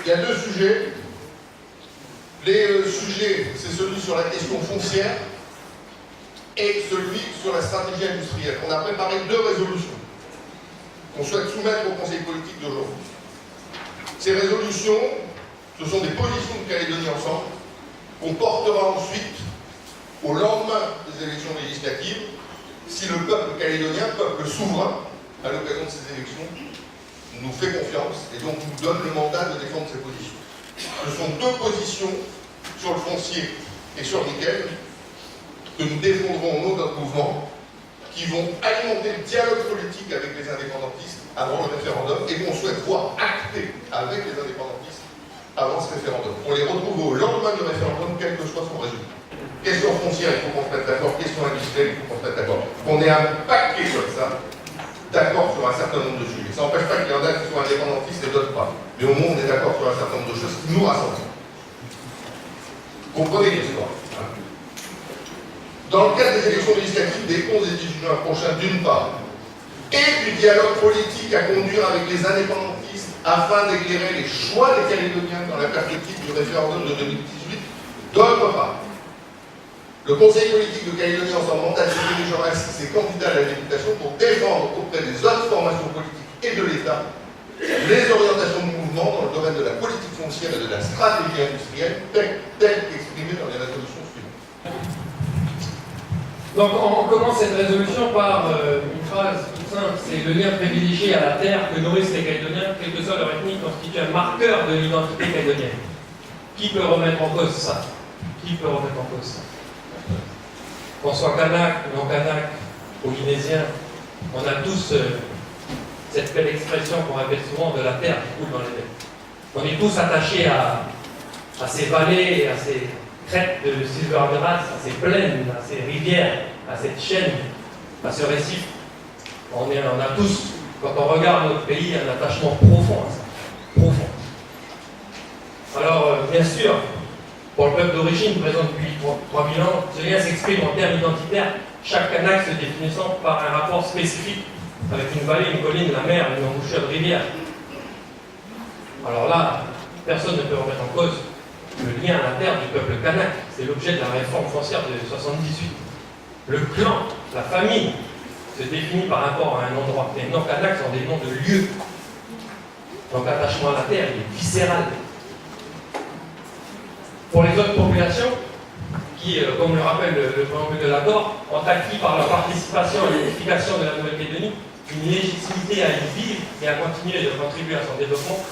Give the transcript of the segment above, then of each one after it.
il y a deux sujets. Les sujets, c'est celui sur la question foncière et celui sur la stratégie industrielle. On a préparé deux résolutions qu'on souhaite soumettre au Conseil politique d'aujourd'hui. Ces résolutions, ce sont des positions de Calédonie Ensemble qu'on portera ensuite au lendemain des élections législatives si le peuple calédonien, peuple souverain, à l'occasion de ces élections, nous fait confiance et donc nous donne le mandat de défendre ces positions. Ce sont deux positions sur le foncier et sur lesquelles que nous défendrons au nom de notre mouvement, qui vont alimenter le dialogue politique avec les indépendantistes avant le référendum et qu'on souhaite voir acter avec les indépendantistes avant ce référendum. On les retrouve au lendemain du référendum, quel que soit son résultat. Question foncière, il faut qu'on se mette d'accord. Question industrielle, il faut qu'on se mette d'accord. On est un paquet comme ça, d'accord sur un certain nombre de sujets. Ça n'empêche pas qu'il y en a qui soient indépendantistes et d'autres pas. Mais au moins, on est d'accord sur un certain nombre de choses qui nous rassemblent. Comprenez l'histoire. Dans le cadre des élections législatives des 11 et 18 juin prochains, d'une part, et du dialogue politique à conduire avec les indépendantistes afin d'éclairer les choix des Calédoniens dans la perspective du référendum de 2018, d'autre part, le Conseil politique de Calédonie Ensemble mandate Thierry Jean ainsi ses candidats à la députation pour défendre auprès des autres formations politiques et de l'État les orientations du mouvement dans le domaine de la politique foncière et de la stratégie industrielle telles qu'exprimées dans les résolutions suivantes. Donc on commence cette résolution par une phrase toute simple, c'est le lien privilégié à la terre que nourrissent les Calédoniens, quelle que soit leur ethnie, constitue un marqueur de l'identité calédonienne. Qui peut remettre en cause ça? Qui peut remettre en cause ça? Qu'on soit kanak, non kanak, polynésien, on a tous cette belle expression qu'on répète souvent de la terre qui coule dans les veines. On est tous attachés à ces vallées, à ces crêtes de Silvergrass, à ces plaines, à ces rivières, à cette chaîne, à ce récif. On a tous, quand on regarde notre pays, un attachement profond à ça. Profond. Alors, bien sûr, pour le peuple d'origine, présent depuis 3000 ans, ce lien s'exprime en termes identitaires, chaque kanak se définissant par un rapport spécifique avec une vallée, une colline, la mer, une embouchure de rivière. Alors là, personne ne peut remettre en cause le lien à la terre du peuple kanak. C'est l'objet de la réforme foncière de 78. Le clan, la famille, se définit par rapport à un endroit. Les non-kanaks sont des noms de lieux. Donc l'attachement à la terre, il est viscéral. Pour les autres populations, qui, comme le rappelle le préambule de l'accord, ont acquis par leur participation à l'édification de la Nouvelle-Calédonie une légitimité à y vivre et à continuer de contribuer à son développement,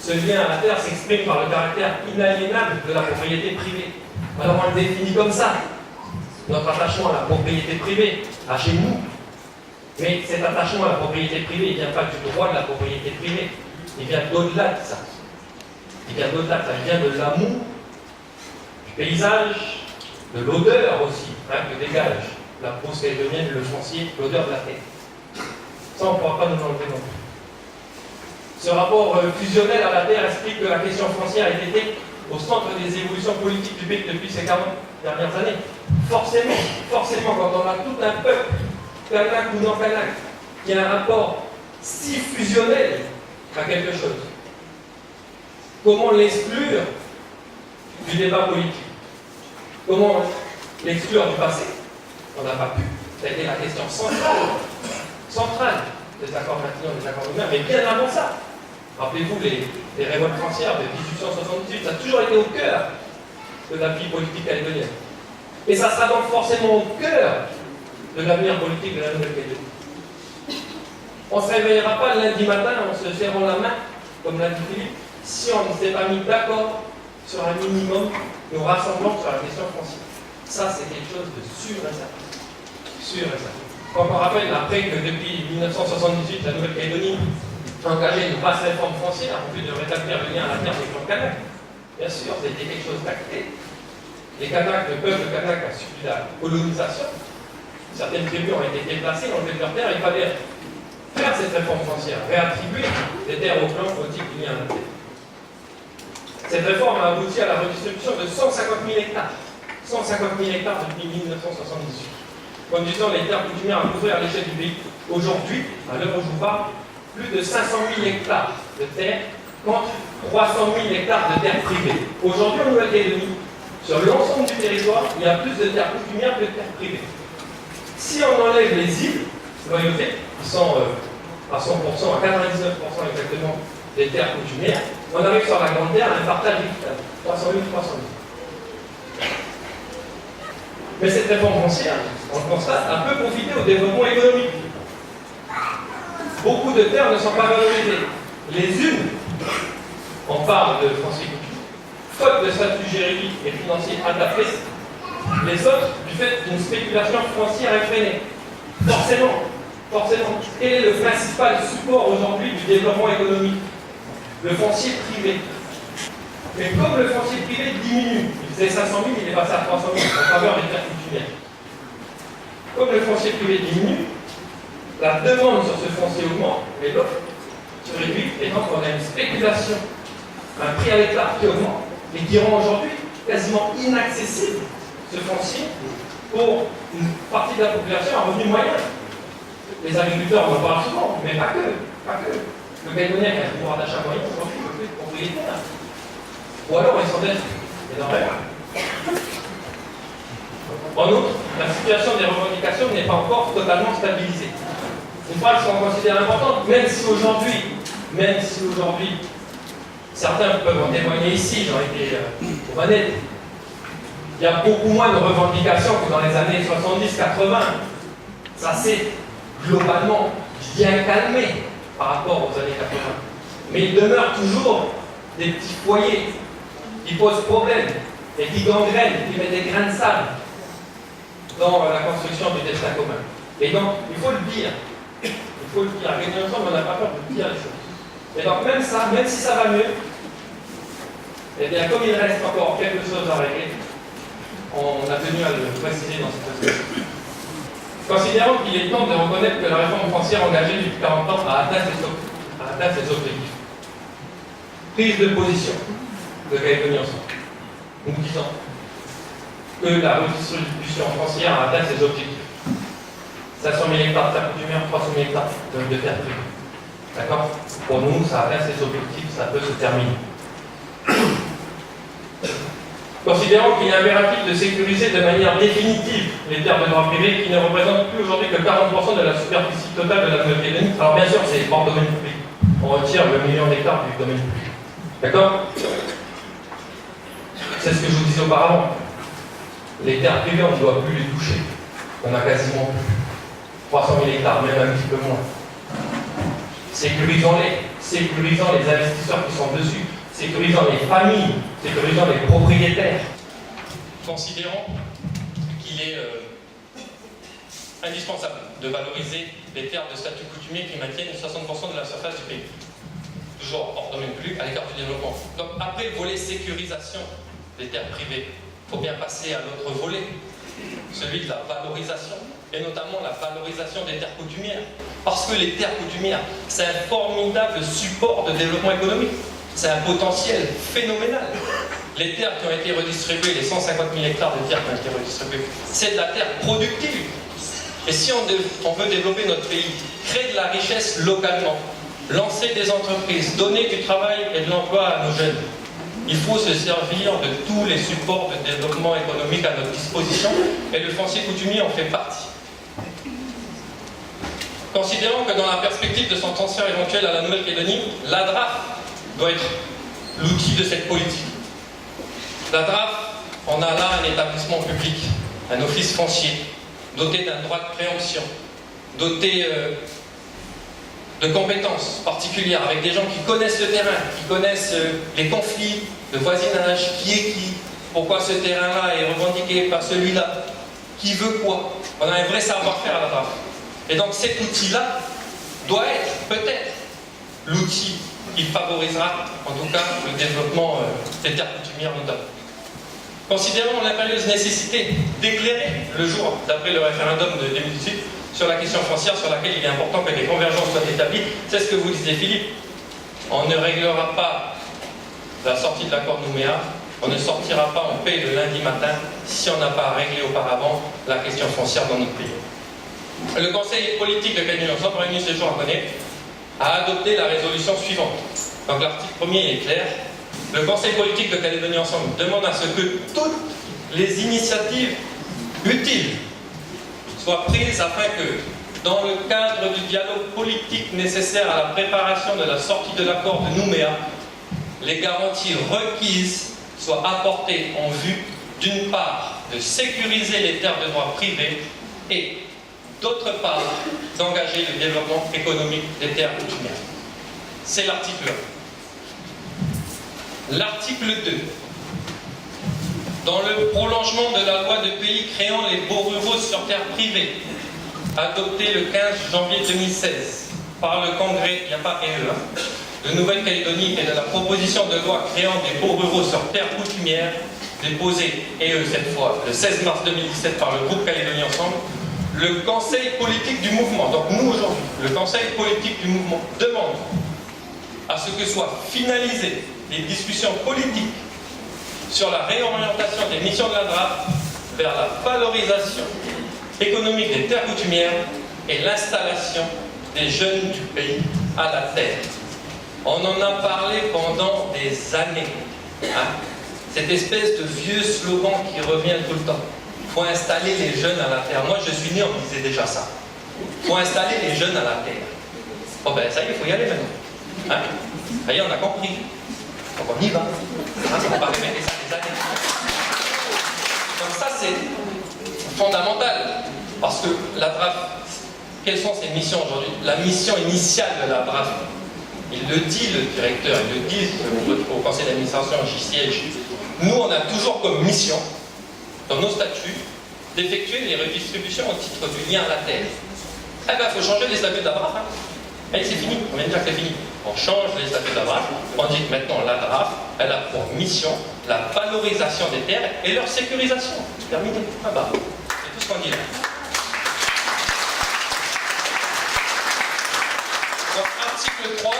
ce lien à la terre s'exprime par le caractère inaliénable de la propriété privée. Alors on le définit comme ça, notre attachement à la propriété privée, à chez nous. Mais cet attachement à la propriété privée, il ne vient pas du droit de la propriété privée, il vient d'au-delà de ça. Il vient d'au-delà de ça, il vient de l'amour, du paysage, de l'odeur aussi, que dégage la brousse calédonienne, le foncier, l'odeur de la terre. Ça, on ne pourra pas nous enlever non plus. Ce rapport fusionnel à la terre explique que la question foncière a été au centre des évolutions politiques du pays depuis ces 40 dernières années. Forcément, quand on a tout un peuple, kanak ou non kanak, qui a un rapport si fusionnel à quelque chose, comment l'exclure du débat politique? Comment l'exclure du passé? On n'a pas pu. C'était la question centrale des accords Matignon, des accords Nouméa, mais bien avant ça. Rappelez-vous les révoltes foncières de 1878, ça a toujours été au cœur de la vie politique calédonienne. Et ça sera donc forcément au cœur de l'avenir politique de la Nouvelle-Calédonie. On ne se réveillera pas le lundi matin en se serrant la main, comme l'a dit Philippe, si on ne s'est pas mis d'accord sur un minimum nous rassemblant sur la question foncière. Ça, c'est quelque chose de sûr et certain. Sûr et certain. Quand on rappelle après que depuis 1978, la Nouvelle-Calédonie a engagé une vaste réforme foncière en vue de rétablir le lien à la terre des clans kanaks. Bien sûr, c'était quelque chose d'acté. Les Kanaks, le peuple kanak a subi la colonisation. Certaines tribus ont été déplacées, enlevées de leur terre. Il fallait faire cette réforme foncière, réattribuer des terres aux clans politiques du lien à la terre. Cette réforme a abouti à la redistribution de 150 000 hectares. 150 000 hectares depuis 1978. Conduisant les terres coutumières à couvrir à l'échelle du pays. Aujourd'hui, à l'heure où je vous parle, plus de 500 000 hectares de terres contre 300 000 hectares de terres privées. Aujourd'hui, en Nouvelle-Calédonie, sur l'ensemble du territoire, il y a plus de terres coutumières que de terres privées. Si on enlève les îles, loyauté, qui sont à 100%, à 99% exactement des terres coutumières, on arrive sur la grande terre à un partage équitable, 300 000, 300 000. Mais cette réforme foncière, on le constate, a peu profité au développement économique. Beaucoup de terres ne sont pas valorisées. Les unes, on parle de foncier coutumier, faute de statut juridique et financier adapté, les autres, du fait d'une spéculation foncière effrénée. Forcément, quel est le principal support aujourd'hui du développement économique? Le foncier privé. Mais comme le foncier privé diminue, il faisait 500 000, il est passé à 300 000 en faveur des terres coutumières. Comme le foncier privé diminue, la demande sur ce foncier augmente, mais l'offre se réduit, et donc on a une spéculation, un prix à l'hectare qui augmente, et qui rend aujourd'hui quasiment inaccessible ce foncier pour une partie de la population à revenu moyen. Les agriculteurs, on en parle souvent, mais pas que. Le Calédonien qui a un pouvoir d'achat moyen, aujourd'hui, ne peut plus être propriétaire. Ou alors, ils s'endettent énormément. En outre, la situation des revendications n'est pas encore totalement stabilisée. Une phrase qu'on considère importante, même si aujourd'hui, certains peuvent en témoigner ici, j'en étais au Manette, il y a beaucoup moins de revendications que dans les années 70-80. Ça s'est globalement bien calmé par rapport aux années 80. Mais il demeure toujours des petits foyers qui posent problème et qui gangrènent, qui mettent des grains de sable dans la construction du destin commun. Et donc, il faut le dire. À gagner ensemble, on n'a pas peur de dire les choses. Et donc, même si ça va mieux, eh bien, comme il reste encore quelque chose à régler, on a tenu à le préciser dans cette discussion. Considérons qu'il est temps de reconnaître que la réforme foncière engagée depuis 40 ans a atteint ses objectifs. Prise de position de Calédonie Ensemble. Nous disons que la redistribution foncière a atteint ses objectifs. 500 000 hectares de terres coutumières, 300 000 hectares de terres privées. D'accord? Pour nous, ça atteint ses objectifs, ça peut se terminer. Considérons qu'il est impératif de sécuriser de manière définitive les terres de droit privé qui ne représentent plus aujourd'hui que 40% de la superficie totale de la Nouvelle-Calédonie. Alors bien sûr, c'est hors domaine public. On retire le million d'hectares du domaine public. D'accord? C'est ce que je vous disais auparavant. Les terres privées, on ne doit plus les toucher. On a quasiment plus. 300 000 hectares, même un petit peu moins. Sécurisons-les. Sécurisons les investisseurs qui sont dessus. Sécurisant les familles, sécurisant les propriétaires. Considérons qu'il est indispensable de valoriser les terres de statut coutumier qui maintiennent 60% de la surface du pays. Toujours hors domaine public, à l'écart du développement. Donc après le volet sécurisation des terres privées, il faut bien passer à l'autre volet, celui de la valorisation, et notamment la valorisation des terres coutumières. Parce que les terres coutumières, c'est un formidable support de développement économique. C'est un potentiel phénoménal. Les terres qui ont été redistribuées, les 150 000 hectares de terres qui ont été redistribuées, c'est de la terre productive. Et si on veut développer notre pays, créer de la richesse localement, lancer des entreprises, donner du travail et de l'emploi à nos jeunes, il faut se servir de tous les supports de développement économique à notre disposition, et le foncier coutumier en fait partie. Considérons que dans la perspective de son transfert éventuel à la Nouvelle-Calédonie, la DRAF doit être l'outil de cette politique. La DRAF, on a là un établissement public, un office foncier, doté d'un droit de préemption, doté de compétences particulières, avec des gens qui connaissent le terrain, qui connaissent les conflits de voisinage, qui est qui, pourquoi ce terrain-là est revendiqué par celui-là, qui veut quoi. On a un vrai savoir-faire à la DRAF. Et donc cet outil-là doit être peut-être l'outil qui favorisera en tout cas le développement des terres coutumières notamment. Considérons l'impérieuse nécessité d'éclairer le jour d'après le référendum de 2018 sur la question foncière sur laquelle il est important que des convergences soient établies. C'est ce que vous disiez Philippe. On ne réglera pas la sortie de l'accord Nouméa, on ne sortira pas en paix le lundi matin si on n'a pas réglé auparavant la question foncière dans notre pays. Le Conseil politique de Calédonie Ensemble, réuni ce jour à Coné, a adopté la résolution suivante. Donc l'article 1er est clair. Le Conseil politique de Calédonie Ensemble demande à ce que toutes les initiatives utiles soient prises afin que, dans le cadre du dialogue politique nécessaire à la préparation de la sortie de l'accord de Nouméa, les garanties requises soient apportées en vue, d'une part, de sécuriser les terres de droit privé et, d'autre part, d'engager le développement économique des terres coutumières. C'est l'article 1. L'article 2. Dans le prolongement de la loi de pays créant les baux ruraux sur terres privées, adoptée le 15 janvier 2016 par le Congrès, il n'y a pas de Nouvelle-Calédonie et de la proposition de loi créant des baux ruraux sur terres coutumières, déposée cette fois le 16 mars 2017 par le groupe Calédonie Ensemble, le Conseil politique du mouvement, donc nous aujourd'hui, le Conseil politique du mouvement demande à ce que soient finalisées les discussions politiques sur la réorientation des missions de la DRAF vers la valorisation économique des terres coutumières et l'installation des jeunes du pays à la terre. On en a parlé pendant des années. Cette espèce de vieux slogan qui revient tout le temps. Il faut installer les jeunes à la terre. Moi, je suis né, on me disait déjà ça. Il faut installer les jeunes à la terre. Bon ben ça y est, il faut y aller maintenant. Ça y est, on a compris. Donc on y va. On va pas répéter ça des années. Donc ça, c'est fondamental. Parce que la DRAF, quelles sont ses missions aujourd'hui? La mission initiale de la DRAF, il le dit le directeur, il le dit au conseil d'administration, j'y siège. Nous, on a toujours comme mission, dans nos statuts, d'effectuer les redistributions au titre du lien à la terre. Eh bien, il faut changer les statuts de la DRAF. Et c'est fini, on vient de dire que c'est fini. On change les statuts de la DRAF, on dit que maintenant la DRAF, elle a pour mission la valorisation des terres et leur sécurisation. Terminé. Ah bah, c'est tout ce qu'on dit là. Article 3,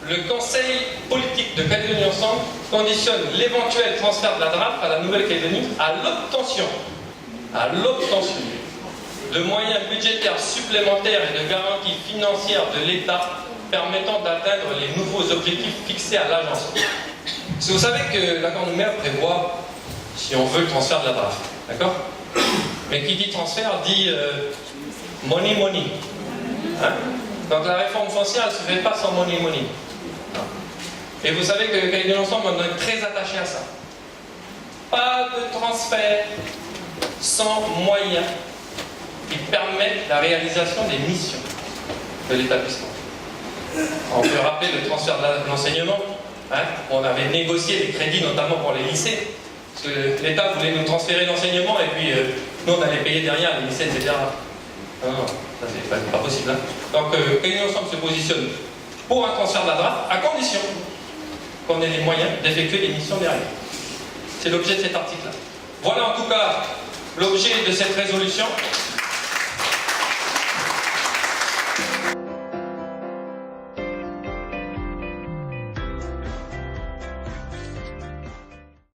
le Conseil politique de Calédonie Ensemble conditionne l'éventuel transfert de la DRAF à la Nouvelle-Calédonie à l'obtention de moyens budgétaires supplémentaires et de garanties financières de l'État permettant d'atteindre les nouveaux objectifs fixés à l'agence. Parce que vous savez que l'accord de Nouméa prévoit, si on veut, le transfert de la DRAF, d'accord? Mais qui dit transfert dit money. Donc la réforme foncière, elle ne se fait pas sans money. Et vous savez que Calédonie Ensemble, on est très attaché à ça. Pas de transfert sans moyens qui permettent la réalisation des missions de l'établissement. On peut rappeler le transfert de l'enseignement. On avait négocié les crédits, notamment pour les lycées. Parce que l'État voulait nous transférer l'enseignement et puis nous, on allait payer derrière les lycées, etc. Non, ça c'est pas possible. Donc, Calédonie Ensemble se positionne pour un transfert de la DRAF, à condition qu'on ait les moyens d'effectuer des missions derrière. C'est l'objet de cet article-là. Voilà en tout cas l'objet de cette résolution.